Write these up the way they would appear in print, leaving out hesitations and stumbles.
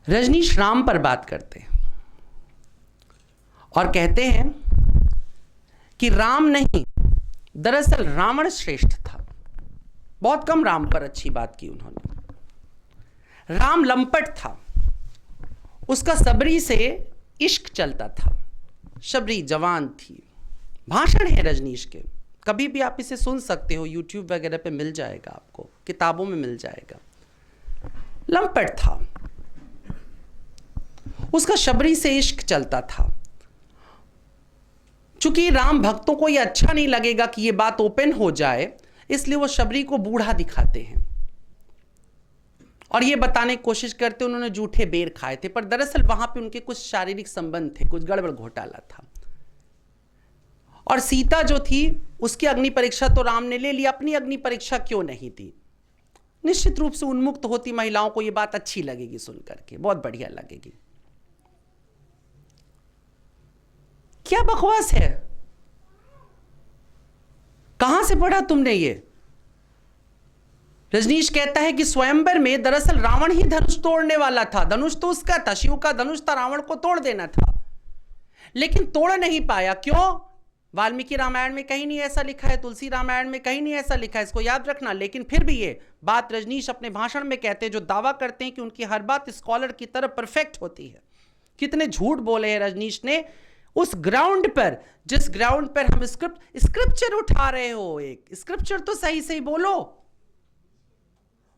रजनीश राम पर बात करते हैं और कहते हैं कि राम नहीं, दरअसल रावण श्रेष्ठ था। बहुत कम राम पर अच्छी बात की उन्होंने। राम लंपट था, उसका सबरी से इश्क चलता था, शबरी जवान थी। भाषण है रजनीश के, कभी भी आप इसे सुन सकते हो, यूट्यूब वगैरह पे मिल जाएगा, आपको किताबों में मिल जाएगा। लंपट था, उसका शबरी से इश्क चलता था। चूंकि राम भक्तों को यह अच्छा नहीं लगेगा कि यह बात ओपन हो जाए, इसलिए वो शबरी को बूढ़ा दिखाते हैं और यह बताने की कोशिश करते उन्होंने जूठे बेर खाए थे, पर दरअसल वहां पे उनके कुछ शारीरिक संबंध थे, कुछ गड़बड़ घोटाला था। और सीता जो थी उसकी अग्नि परीक्षा तो राम ने ले ली, अपनी अग्नि परीक्षा क्यों नहीं दी? निश्चित रूप से उन्मुक्त होती महिलाओं को यह बात अच्छी लगेगी, सुनकर के बहुत बढ़िया लगेगी। क्या बकवास है? कहां से पढ़ा तुमने ये? रजनीश कहता है कि स्वयंवर में दरअसल रावण ही धनुष तोड़ने वाला था। धनुष तो उसका था, शिव का धनुष था, रावण को तोड़ देना था, लेकिन तोड़ नहीं पाया। क्यों? वाल्मीकि रामायण में कहीं नहीं ऐसा लिखा है, तुलसी रामायण में कहीं नहीं ऐसा लिखा है, इसको याद रखना। लेकिन फिर भी ये बात रजनीश अपने भाषण में कहते हैं, जो दावा करते हैं कि उनकी हर बात स्कॉलर की तरह परफेक्ट होती है। कितने झूठ बोले हैं रजनीश ने उस ग्राउंड पर, जिस ग्राउंड पर हम स्क्रिप्चर उठा रहे हो। एक स्क्रिप्चर तो सही सही बोलो।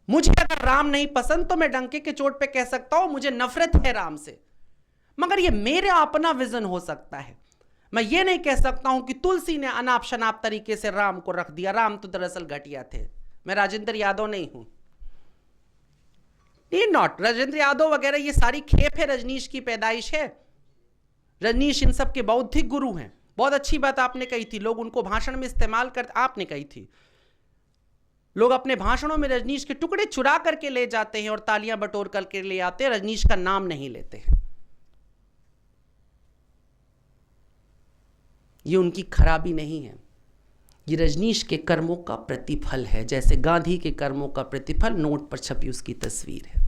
मुझे अगर राम नहीं पसंद तो मैं डंके के चोट पे कह सकता हूं मुझे नफरत है राम से, मगर ये मेरा अपना विजन हो सकता है। मैं ये नहीं कह सकता हूं कि तुलसी ने अनाप शनाप तरीके से राम को रख दिया, राम तो दरअसल घटिया थे। मैं राजेंद्र यादव नहीं हूं, नॉट राजेंद्र यादव वगैरह, ये सारी खेप है, रजनीश की पैदाइश है। रजनीश इन सब के बौद्धिक गुरु हैं। बहुत अच्छी बात आपने कही थी, लोग उनको भाषण में इस्तेमाल कर, आपने कही थी, लोग अपने भाषणों में रजनीश के टुकड़े चुरा करके ले जाते हैं और तालियां बटोर करके ले आते हैं, रजनीश का नाम नहीं लेते हैं। ये उनकी खराबी नहीं है, ये रजनीश के कर्मों का प्रतिफल है। जैसे गांधी के कर्मों का प्रतिफल नोट पर छपी उसकी तस्वीर है।